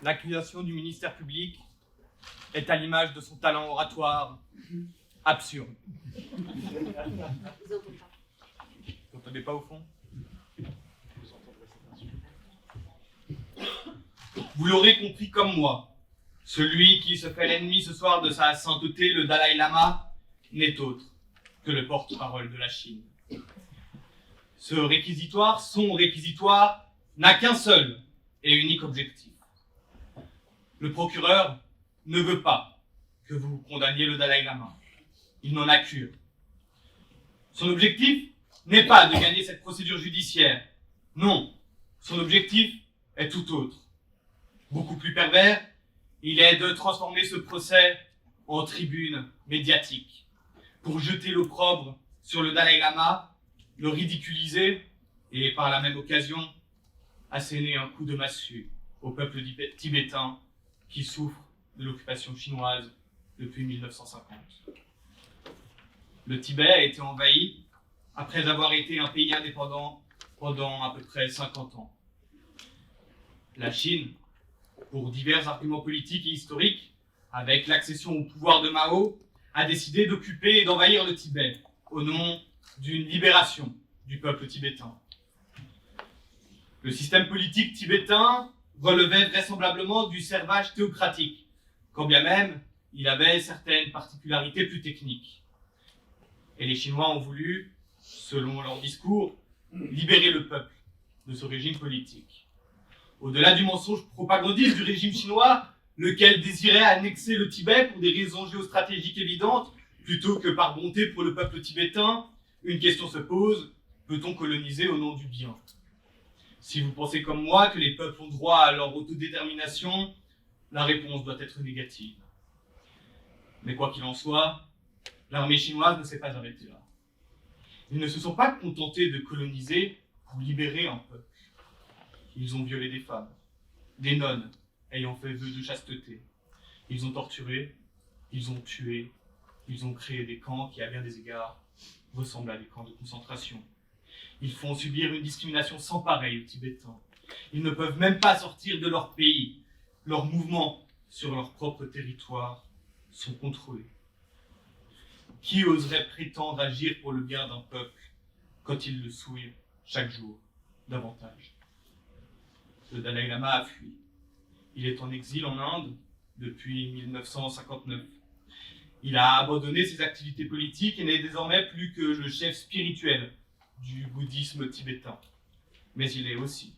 l'accusation du ministère public est à l'image de son talent oratoire absurde. Vous n'entendez pas au fond? Vous l'aurez compris comme moi, celui qui se fait l'ennemi ce soir de sa sainteté, le Dalai Lama, n'est autre que le porte-parole de la Chine. Ce réquisitoire, son réquisitoire, n'a qu'un seul et unique objectif. Le procureur ne veut pas que vous condamniez le Dalai Lama. Il n'en a cure. Son objectif n'est pas de gagner cette procédure judiciaire. Non, son objectif est tout autre. Beaucoup plus pervers, il est de transformer ce procès en tribune médiatique pour jeter l'opprobre sur le Dalai Lama, le ridiculiser et par la même occasion asséner un coup de massue au peuple tibétain qui souffre de l'occupation chinoise depuis 1950. Le Tibet a été envahi après avoir été un pays indépendant pendant à peu près 50 ans. La Chine, pour divers arguments politiques et historiques, avec l'accession au pouvoir de Mao, a décidé d'occuper et d'envahir le Tibet au nom d'une libération du peuple tibétain. Le système politique tibétain relevait vraisemblablement du servage théocratique, quand bien même il avait certaines particularités plus techniques. Et les Chinois ont voulu, selon leur discours, libérer le peuple de ce régime politique. Au-delà du mensonge propagandiste du régime chinois, lequel désirait annexer le Tibet pour des raisons géostratégiques évidentes, plutôt que par bonté pour le peuple tibétain, une question se pose: peut-on coloniser au nom du bien? Si vous pensez comme moi que les peuples ont droit à leur autodétermination, la réponse doit être négative. Mais quoi qu'il en soit, l'armée chinoise ne s'est pas arrêtée là. Ils ne se sont pas contentés de coloniser pour libérer un peuple. Ils ont violé des femmes, des nonnes ayant fait vœu de chasteté. Ils ont torturé, ils ont tué, ils ont créé des camps qui, à bien des égards, ressemblent à des camps de concentration. Ils font subir une discrimination sans pareil aux Tibétains. Ils ne peuvent même pas sortir de leur pays. Leurs mouvements sur leur propre territoire sont contrôlés. Qui oserait prétendre agir pour le bien d'un peuple quand il le souille chaque jour davantage? Le Dalai Lama a fui. Il est en exil en Inde depuis 1959. Il a abandonné ses activités politiques et n'est désormais plus que le chef spirituel du bouddhisme tibétain. Mais il est aussi,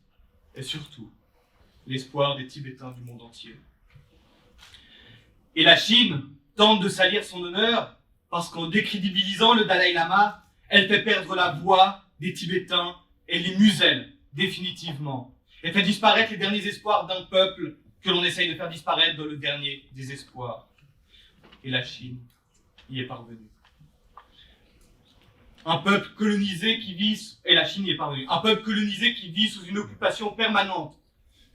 et surtout, l'espoir des Tibétains du monde entier. Et la Chine tente de salir son honneur parce qu'en décrédibilisant le Dalai Lama, elle fait perdre la voix des Tibétains et les muselle définitivement. Elle fait disparaître les derniers espoirs d'un peuple que l'on essaye de faire disparaître dans le dernier désespoir. Et la Chine y est parvenue. Un peuple colonisé qui vit, et la Chine y est parvenue, un peuple colonisé qui vit sous une occupation permanente.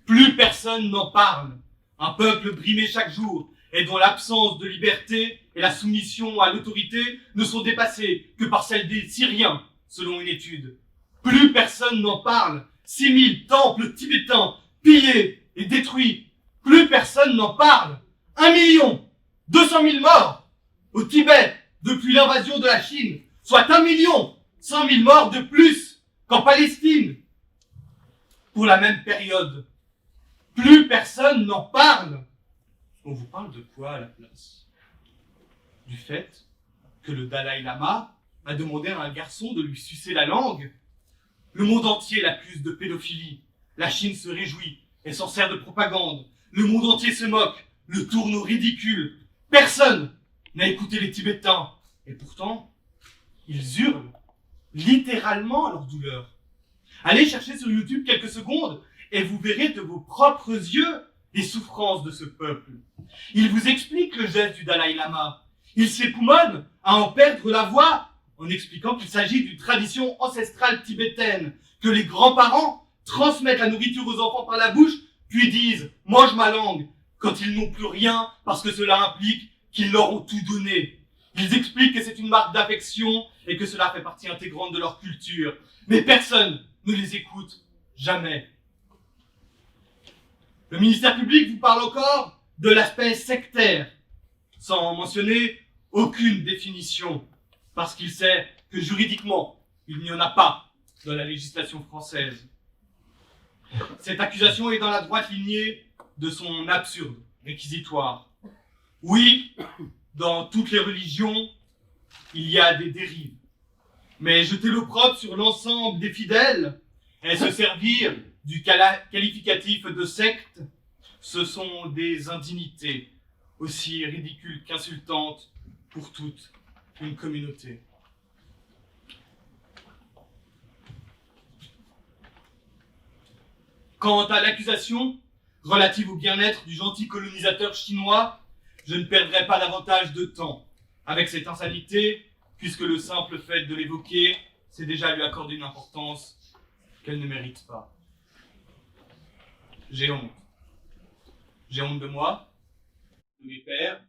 Plus personne n'en parle. Un peuple brimé chaque jour et dont l'absence de liberté et la soumission à l'autorité ne sont dépassées que par celle des Syriens, selon une étude. Plus personne n'en parle. 6000 temples tibétains pillés et détruits. Plus personne n'en parle. 1 200 000 morts au Tibet depuis l'invasion de la Chine, soit 1 100 000 morts de plus qu'en Palestine. Pour la même période, plus personne n'en parle. On vous parle de quoi à la place? Du fait que le Dalai Lama a demandé à un garçon de lui sucer la langue. Le monde entier l'accuse de pédophilie. La Chine se réjouit et s'en sert de propagande. Le monde entier se moque, le tourne au ridicule. Personne n'a écouté les Tibétains. Et pourtant, ils hurlent littéralement à leur douleur. Allez chercher sur YouTube quelques secondes et vous verrez de vos propres yeux les souffrances de ce peuple. Il vous explique le geste du Dalai Lama. Il s'époumonne à en perdre la voix en expliquant qu'il s'agit d'une tradition ancestrale tibétaine, que les grands-parents transmettent la nourriture aux enfants par la bouche, puis disent « mange ma langue » quand ils n'ont plus rien parce que cela implique qu'ils leur ont tout donné. Ils expliquent que c'est une marque d'affection et que cela fait partie intégrante de leur culture. Mais personne ne les écoute, jamais. Le ministère public vous parle encore de l'aspect sectaire, sans mentionner aucune définition, parce qu'il sait que juridiquement, il n'y en a pas dans la législation française. Cette accusation est dans la droite lignée de son absurde réquisitoire. Oui, dans toutes les religions, il y a des dérives. Mais jeter l'opprobre sur l'ensemble des fidèles et se servir du qualificatif de secte, ce sont des indignités aussi ridicules qu'insultantes pour toute une communauté. Quant à l'accusation relative au bien-être du gentil colonisateur chinois, je ne perdrai pas davantage de temps avec cette insanité, puisque le simple fait de l'évoquer, c'est déjà lui accorder une importance qu'elle ne mérite pas. J'ai honte. J'ai honte de moi, de mes pères,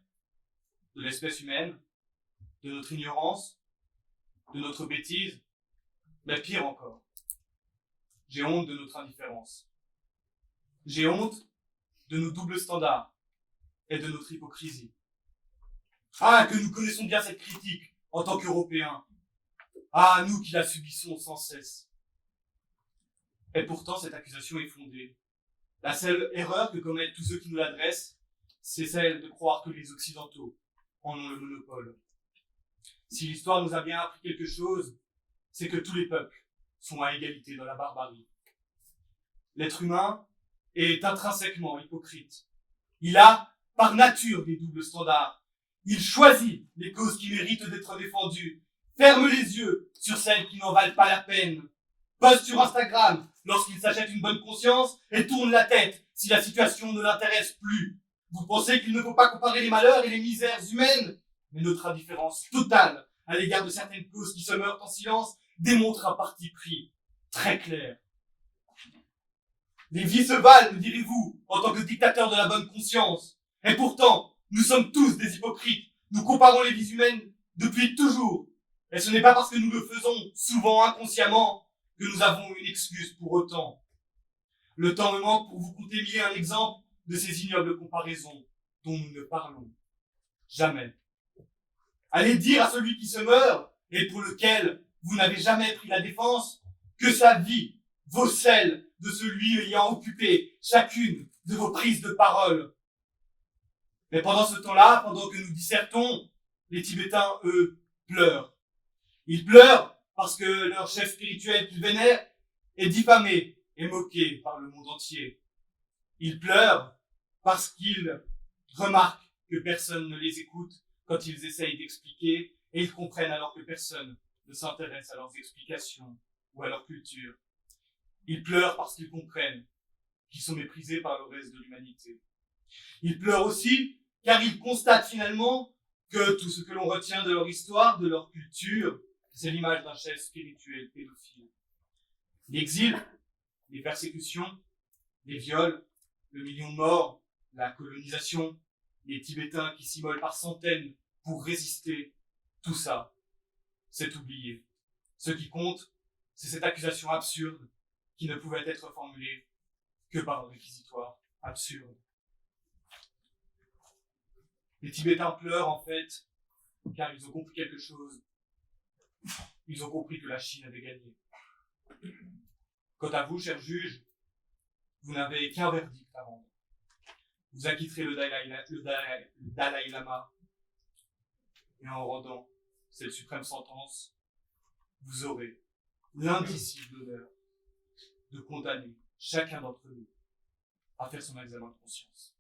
de l'espèce humaine, de notre ignorance, de notre bêtise, mais pire encore. J'ai honte de notre indifférence. J'ai honte de nos doubles standards et de notre hypocrisie. Ah, que nous connaissons bien cette critique en tant qu'Européens. Ah, nous qui la subissons sans cesse. Et pourtant, cette accusation est fondée. La seule erreur que commettent tous ceux qui nous l'adressent, c'est celle de croire que les Occidentaux en ont le monopole. Si l'histoire nous a bien appris quelque chose, c'est que tous les peuples sont à égalité dans la barbarie. L'être humain est intrinsèquement hypocrite. Il a, par nature, des doubles standards. Il choisit les causes qui méritent d'être défendues, ferme les yeux sur celles qui n'en valent pas la peine, poste sur Instagram lorsqu'il s'achète une bonne conscience et tourne la tête si la situation ne l'intéresse plus. Vous pensez qu'il ne faut pas comparer les malheurs et les misères humaines? Mais notre indifférence totale à l'égard de certaines causes qui se meurent en silence démontre un parti pris très clair. Les vies se valent, me direz-vous, en tant que dictateur de la bonne conscience. Et pourtant, nous sommes tous des hypocrites. Nous comparons les vies humaines depuis toujours. Et ce n'est pas parce que nous le faisons, souvent inconsciemment, que nous avons une excuse pour autant. Le temps me manque pour vous conter mille et un exemples de ces ignobles comparaisons dont nous ne parlons jamais. Allez dire à celui qui se meurt et pour lequel vous n'avez jamais pris la défense que sa vie vaut celle de celui ayant occupé chacune de vos prises de parole. Mais pendant ce temps-là, pendant que nous dissertons, les Tibétains, eux, pleurent. Ils pleurent parce que leur chef spirituel qu'ils vénèrent est diffamé et moqué par le monde entier. Ils pleurent parce qu'ils remarquent que personne ne les écoute quand ils essayent d'expliquer, et ils comprennent alors que personne ne s'intéresse à leurs explications ou à leur culture. Ils pleurent parce qu'ils comprennent qu'ils sont méprisés par le reste de l'humanité. Ils pleurent aussi car ils constatent finalement que tout ce que l'on retient de leur histoire, de leur culture, c'est l'image d'un chef spirituel pédophile. L'exil, les persécutions, les viols, le million de morts, la colonisation, les Tibétains qui s'immolent par centaines pour résister, tout ça, c'est oublié. Ce qui compte, c'est cette accusation absurde qui ne pouvait être formulée que par un réquisitoire absurde. Les Tibétains pleurent en fait, car ils ont compris quelque chose. Ils ont compris que la Chine avait gagné. Quant à vous, chers juges, vous n'avez qu'un verdict à rendre. Vous acquitterez le Dalai Lama, et en rendant cette suprême sentence, vous aurez l'indicible honneur de condamner chacun d'entre nous à faire son examen de conscience.